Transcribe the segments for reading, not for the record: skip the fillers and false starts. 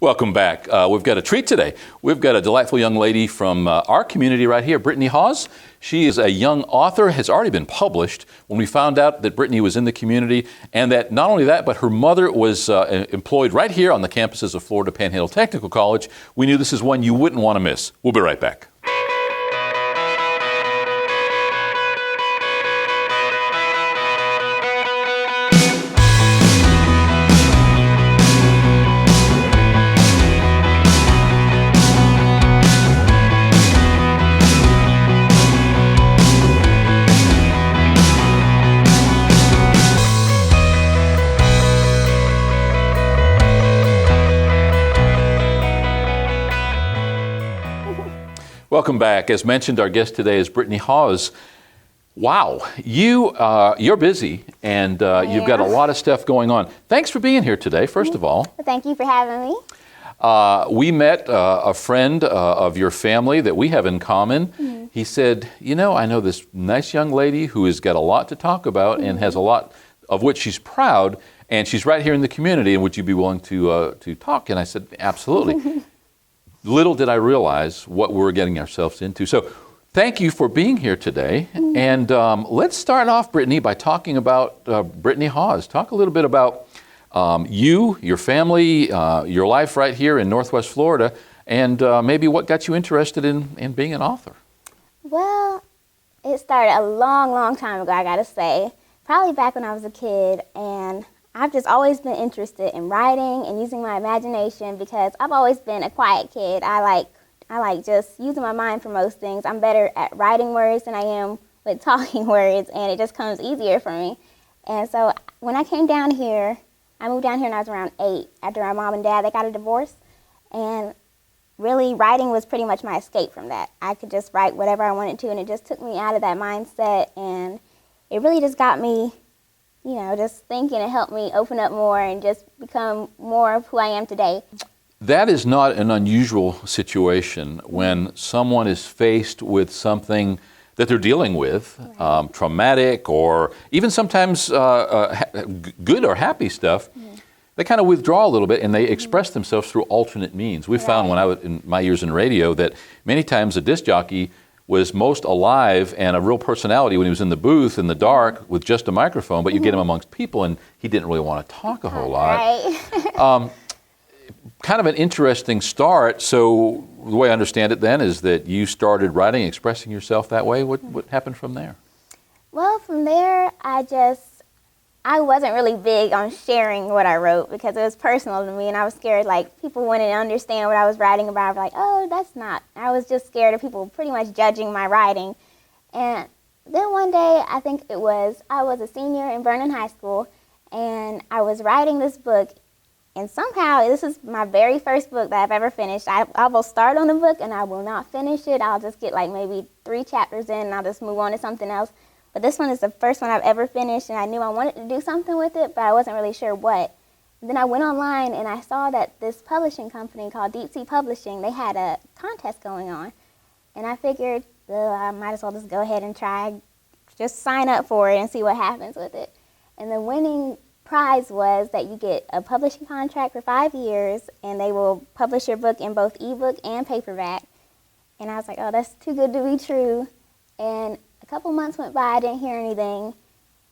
Welcome back. We've got a treat today. We've got a delightful young lady from our community right here, Brittany Hawes. She is a young author, has already been published. When we found out that Brittany was in the community, and that not only that, but her mother was employed right here on the campuses of Florida Panhandle Technical College, we knew this is one you wouldn't want to miss. We'll be right back. Welcome back. As mentioned, our guest today is Brittany Hawes. Wow, you're busy, and you've got a lot of stuff going on. Thanks for being here today, first of all. Thank you for having me. We met a friend of your family that we have in common. Mm-hmm. He said, you know, I know this nice young lady who has got a lot to talk about and has a lot of which she's proud, and she's right here in the community, and would you be willing to talk? And I said, absolutely. Little did I realize what we were getting ourselves into. So thank you for being here today. Mm-hmm. And let's start off, Brittany, by talking about Brittany Hawes. Talk a little bit about you, your family, your life right here in Northwest Florida, and maybe what got you interested in being an author. Well, it started a long, long time ago, I gotta say. Probably back when I was a kid, and I've just always been interested in writing and using my imagination because I've always been a quiet kid. I like just using my mind for most things. I'm better at writing words than I am with talking words, and it just comes easier for me. And so when I came down here, I moved down here when I was around 8 after my mom and dad, they got a divorce. And really writing was pretty much my escape from that. I could just write whatever I wanted to, and it just took me out of that mindset, and it really just got me, you know, just thinking. It helped me open up more and just become more of who I am today. That is not an unusual situation when someone is faced with something that they're dealing with, right. Traumatic or even sometimes good or happy stuff. Mm-hmm. They kind of withdraw a little bit and they express themselves through alternate means. We found when I was in my years in radio that many times a disc jockey was most alive and a real personality when he was in the booth in the dark with just a microphone, but you get him amongst people and he didn't really want to talk a whole lot. Right. Kind of an interesting start. So the way I understand it then is that you started writing, expressing yourself that way. What happened from there? Well, from there, I wasn't really big on sharing what I wrote because it was personal to me, and I was scared like people wouldn't understand what I was writing about. Like, oh, that's not. I was just scared of people pretty much judging my writing. And then one day, I was a senior in Vernon High School, and I was writing this book, and somehow this is my very first book that I've ever finished. I will start on the book, and I will not finish it. I'll just get like maybe 3 chapters in, and I'll just move on to something else. But this one is the first one I've ever finished, and I knew I wanted to do something with it, but I wasn't really sure what. And then I went online, and I saw that this publishing company called Deep Sea Publishing, they had a contest going on. And I figured, I might as well just go ahead and try, just sign up for it and see what happens with it. And the winning prize was that you get a publishing contract for 5 years, and they will publish your book in both ebook and paperback. And I was like, oh, that's too good to be true. And a couple months went by, I didn't hear anything.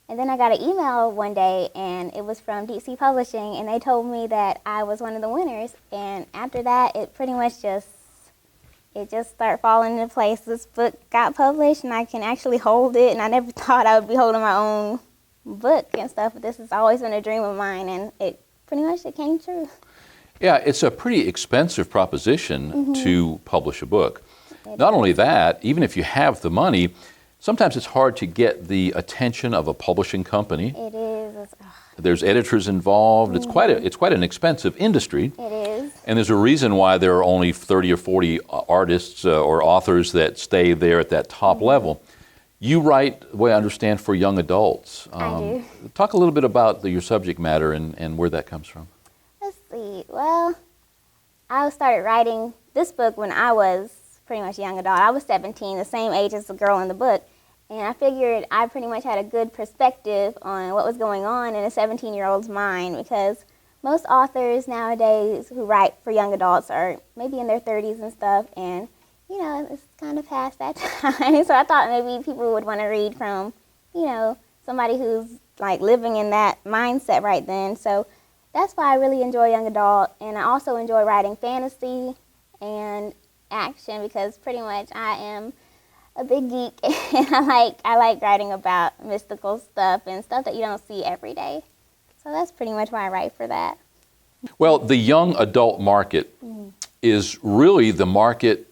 And then I got an email one day, and it was from Deep Sea Publishing, and they told me that I was one of the winners. And after that, it pretty much just started falling into place. This book got published, and I can actually hold it, and I never thought I would be holding my own book and stuff, but this has always been a dream of mine, and it came true. Yeah, it's a pretty expensive proposition to publish a book. Not only that, even if you have the money, sometimes it's hard to get the attention of a publishing company. It is. There's editors involved. It's quite an expensive industry. It is. And there's a reason why there are only 30 or 40 artists or authors that stay there at that top level. You write, the way I understand, for young adults. I do. Talk a little bit about your subject matter and where that comes from. Let's see. Well, I started writing this book when I was pretty much a young adult. I was 17, the same age as the girl in the book. And I figured I pretty much had a good perspective on what was going on in a 17-year-old's mind because most authors nowadays who write for young adults are maybe in their 30s and stuff, and it's kind of past that time. So I thought maybe people would want to read from, somebody who's like living in that mindset right then. So that's why I really enjoy young adult, and I also enjoy writing fantasy and action because pretty much I am a big geek, and I like writing about mystical stuff and stuff that you don't see every day. So that's pretty much why I write for that. Well, the young adult market is really the market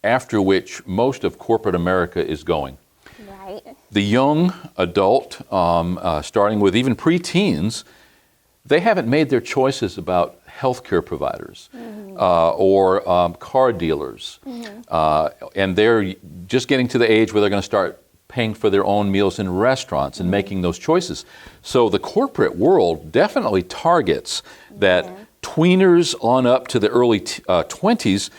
after which most of corporate America is going. Right. The young adult, starting with even preteens, they haven't made their choices about healthcare providers or car dealers. And they're just getting to the age where they're going to start paying for their own meals in restaurants and making those choices. So the corporate world definitely targets that tweeners on up to the early 20s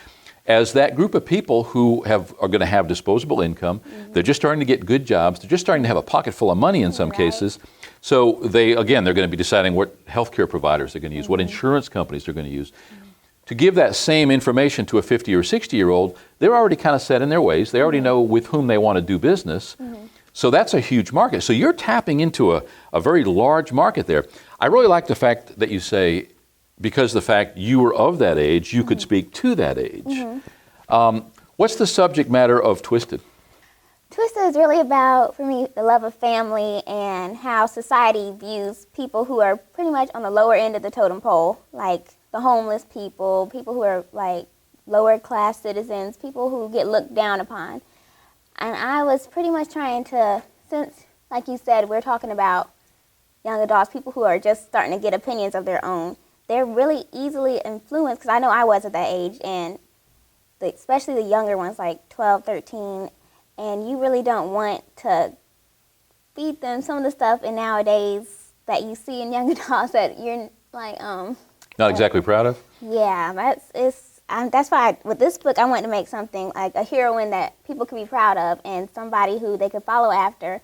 as that group of people who are going to have disposable income. They're just starting to get good jobs. They're just starting to have a pocket full of money in some cases. So they're going to be deciding what healthcare providers they're going to use, what insurance companies they're going to use. To give that same information to a 50 or 60-year-old, they're already kind of set in their ways. They already know with whom they want to do business. So that's a huge market. So you're tapping into a very large market there. I really like the fact that you say, because the fact you were of that age, you could speak to that age. What's the subject matter of Twisted? Twisted is really about, for me, the love of family and how society views people who are pretty much on the lower end of the totem pole, like the homeless people, people who are like lower class citizens, people who get looked down upon. And I was pretty much trying to, since, like you said, we're talking about young adults, people who are just starting to get opinions of their own. They're really easily influenced, because I know I was at that age, and especially the younger ones, like 12, 13, and you really don't want to feed them some of the stuff in nowadays that you see in young adults that you're like, Not exactly proud of? Yeah, that's why with this book I wanted to make something like a heroine that people could be proud of and somebody who they could follow after